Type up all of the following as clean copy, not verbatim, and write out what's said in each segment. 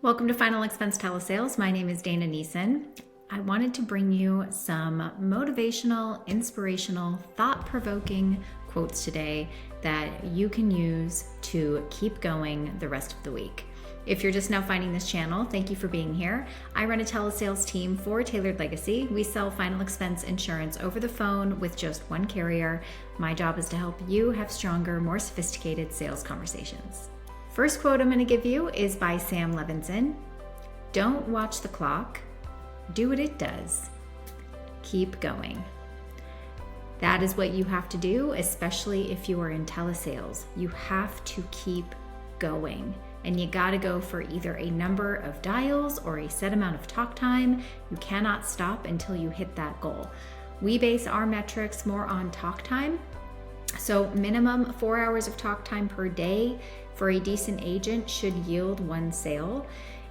Welcome to Final Expense Telesales. My name is Dana Neeson. I wanted to bring you some motivational, inspirational, thought-provoking quotes today that you can use to keep going the rest of the week. If you're just now finding this channel, thank you for being here. I run a telesales team for Tailored Legacy. We sell final expense insurance over the phone with just one carrier. My job is to help you have stronger, more sophisticated sales conversations. First quote I'm going to give you is by Sam Levinson. Don't watch the clock. Do what it does. Keep going. That is what you have to do, especially if you are in telesales. You have to keep going. And you got to go for either a number of dials or a set amount of talk time. You cannot stop until you hit that goal. We base our metrics more on talk time. So minimum 4 hours of talk time per day for a decent agent should yield one sale.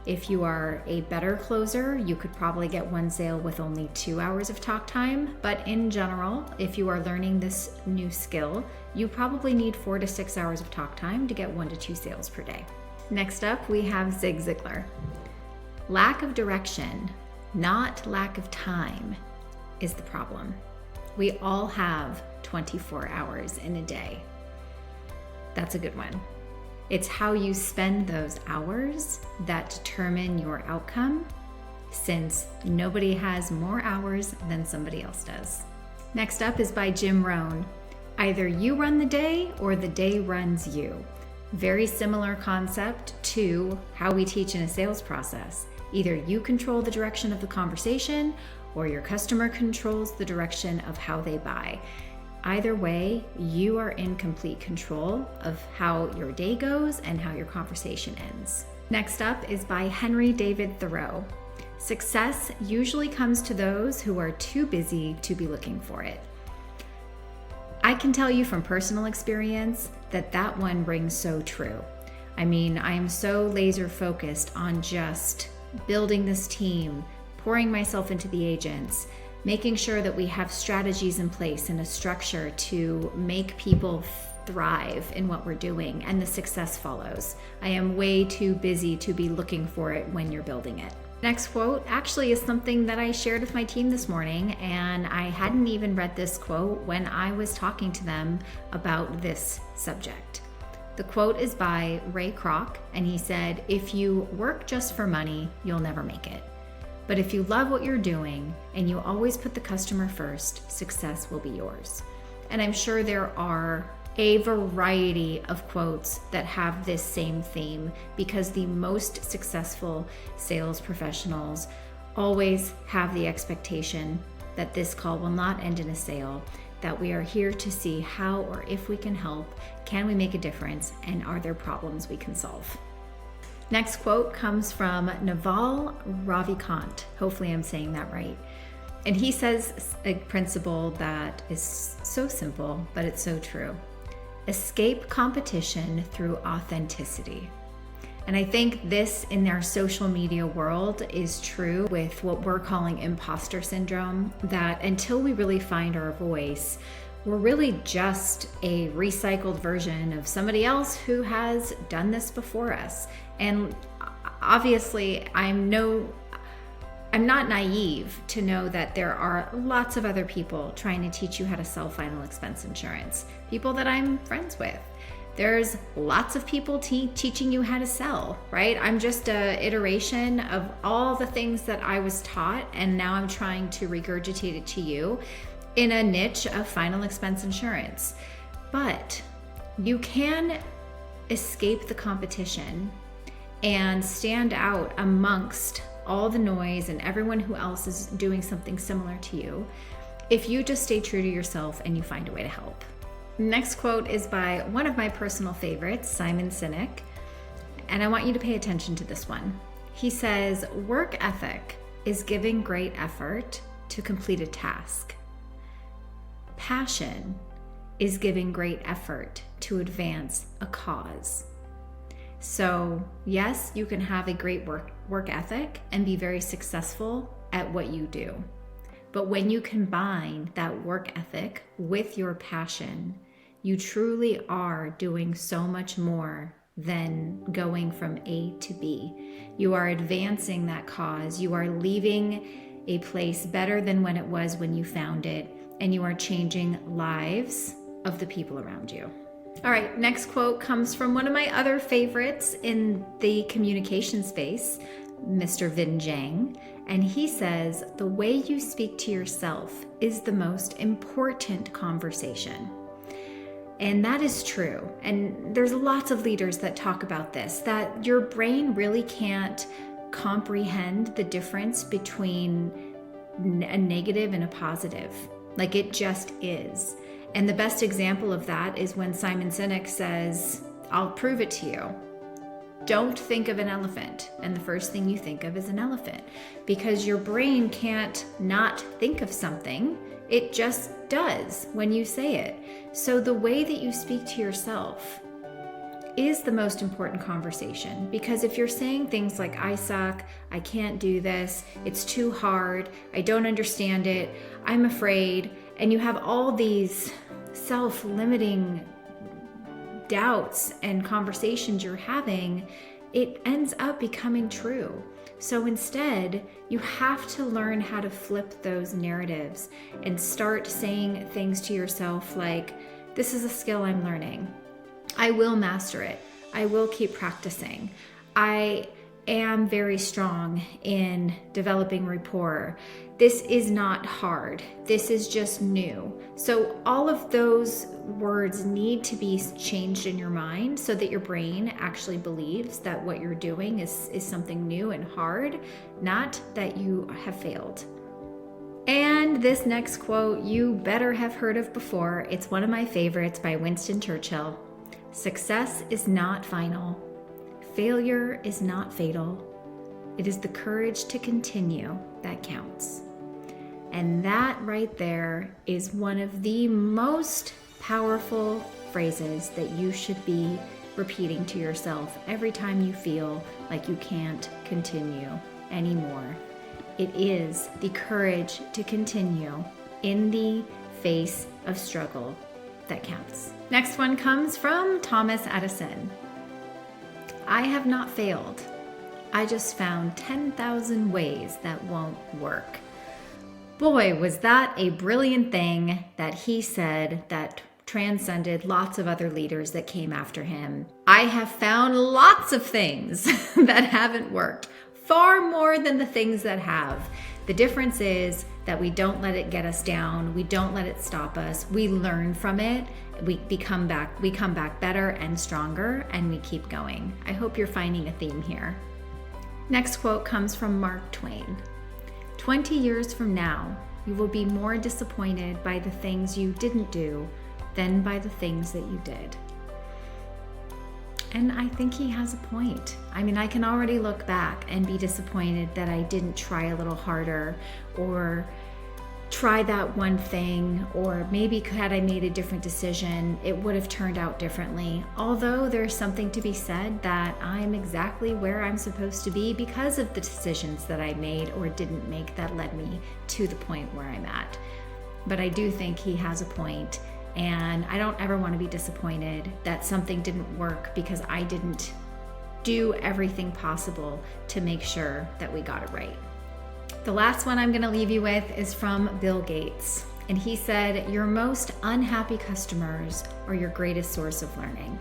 If you are a better closer, you could probably get one sale with only 2 hours of talk time. But in general, if you are learning this new skill, you probably need 4 to 6 hours of talk time to get 1 to 2 sales per day. Next up, we have Zig Ziglar. Lack of direction, not lack of time, is the problem. We all have 24 hours in a day. That's a good one. It's how you spend those hours that determine your outcome, since nobody has more hours than somebody else does. Next up is by Jim Rohn. Either you run the day or the day runs you. Very similar concept to how we teach in a sales process. Either you control the direction of the conversation or your customer controls the direction of how they buy. Either way, you are in complete control of how your day goes and how your conversation ends. Next up is by Henry David Thoreau. Success usually comes to those who are too busy to be looking for it. I can tell you from personal experience that one rings so true. I mean, I am so laser focused on just building this team, pouring myself into the agents, making sure that we have strategies in place and a structure to make people thrive in what we're doing, and the success follows. I am way too busy to be looking for it when you're building it. Next quote actually is something that I shared with my team this morning, and I hadn't even read this quote when I was talking to them about this subject. The quote is by Ray Kroc, and he said, "If you work just for money, you'll never make it. But if you love what you're doing and you always put the customer first, success will be yours." And I'm sure there are a variety of quotes that have this same theme, because the most successful sales professionals always have the expectation that this call will not end in a sale, that we are here to see how or if we can help, can we make a difference, and are there problems we can solve. Next quote comes from Naval Ravikant. Hopefully I'm saying that right. And he says a principle that is so simple, but it's so true. Escape competition through authenticity. And I think this in our social media world is true with what we're calling imposter syndrome, that until we really find our voice, we're really just a recycled version of somebody else who has done this before us. And obviously, I'm not naive to know that there are lots of other people trying to teach you how to sell final expense insurance, people that I'm friends with. There's lots of people teaching you how to sell, right? I'm just an iteration of all the things that I was taught, and now I'm trying to regurgitate it to you in a niche of final expense insurance. But you can escape the competition and stand out amongst all the noise and everyone who else is doing something similar to you if you just stay true to yourself and you find a way to help. Next quote is by one of my personal favorites, Simon Sinek, and I want you to pay attention to this one. He says, "Work ethic is giving great effort to complete a task. Passion is giving great effort to advance a cause." So yes, you can have a great work ethic and be very successful at what you do. But when you combine that work ethic with your passion, you truly are doing so much more than going from A to B. You are advancing that cause. You are leaving a place better than when it was when you found it, and you are changing lives of the people around you. All right, next quote comes from one of my other favorites in the communication space, Mr. Vin Jiang, and he says, "The way you speak to yourself is the most important conversation." And that is true. And there's lots of leaders that talk about this, that your brain really can't comprehend the difference between a negative and a positive. Like, it just is. And the best example of that is when Simon Sinek says, "I'll prove it to you. Don't think of an elephant." And the first thing you think of is an elephant, because your brain can't not think of something. It just does when you say it. So the way that you speak to yourself is the most important conversation, because if you're saying things like, "I suck, I can't do this, it's too hard, I don't understand it, I'm afraid," and you have all these self-limiting doubts and conversations you're having, it ends up becoming true. So instead, you have to learn how to flip those narratives and start saying things to yourself like, "This is a skill I'm learning. I will master it. I will keep practicing. I am very strong in developing rapport. This is not hard. This is just new." So all of those words need to be changed in your mind so that your brain actually believes that what you're doing is something new and hard, not that you have failed. And this next quote you better have heard of before. It's one of my favorites by Winston Churchill. "Success is not final. Failure is not fatal. It is the courage to continue that counts." And that right there is one of the most powerful phrases that you should be repeating to yourself every time you feel like you can't continue anymore. It is the courage to continue in the face of struggle that counts. Next one comes from Thomas Edison. "I have not failed. I just found 10,000 ways that won't work." Boy, was that a brilliant thing that he said that transcended lots of other leaders that came after him. I have found lots of things that haven't worked, far more than the things that have. The difference is that we don't let it get us down. We don't let it stop us. We learn from it. We come back better and stronger, and we keep going. I hope you're finding a theme here. Next quote comes from Mark Twain. 20 years from now, you will be more disappointed by the things you didn't do than by the things that you did." And I think he has a point. I mean, I can already look back and be disappointed that I didn't try a little harder, or try that one thing, or maybe had I made a different decision, it would have turned out differently. Although there's something to be said that I'm exactly where I'm supposed to be because of the decisions that I made or didn't make that led me to the point where I'm at. But I do think he has a point, and I don't ever want to be disappointed that something didn't work because I didn't do everything possible to make sure that we got it right. The last one I'm going to leave you with is from Bill Gates. And he said, "Your most unhappy customers are your greatest source of learning."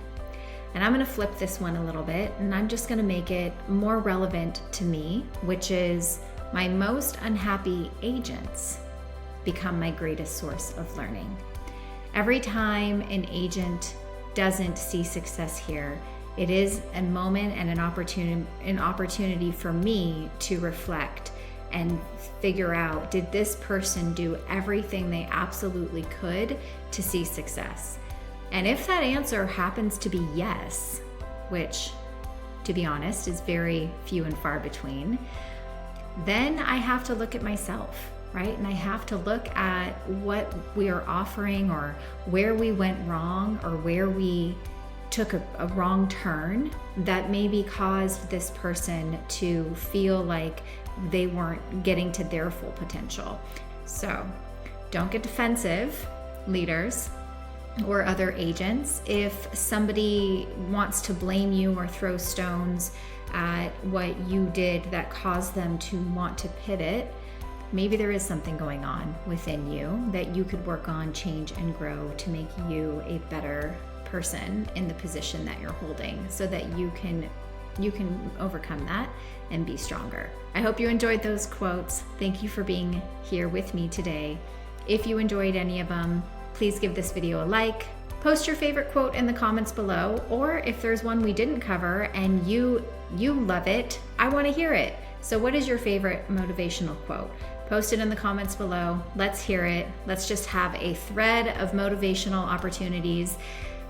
And I'm going to flip this one a little bit, and I'm just going to make it more relevant to me, which is my most unhappy agents become my greatest source of learning. Every time an agent doesn't see success here, it is a moment and an opportunity for me to reflect and figure out, did this person do everything they absolutely could to see success? And if that answer happens to be yes, which, to be honest, is very few and far between, then I have to look at myself, right? And I have to look at what we are offering, or where we went wrong, or where we took a wrong turn that maybe caused this person to feel like they weren't getting to their full potential. So don't get defensive, leaders. or other agents. If somebody wants to blame you or throw stones at what you did that caused them to want to pivot, maybe there is something going on within you that you could work on, change, and grow to make you a better person in the position that you're holding, so that you can overcome that and be stronger. I hope you enjoyed those quotes. Thank you for being here with me today. If you enjoyed any of them, please give this video a like. Post your favorite quote in the comments below, or if there's one we didn't cover and you love it, I want to hear it. So what is your favorite motivational quote? Post it in the comments below. Let's hear it. Let's just have a thread of motivational opportunities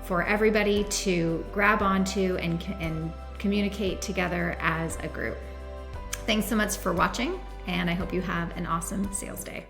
for everybody to grab onto and communicate together as a group. Thanks so much for watching, and I hope you have an awesome sales day.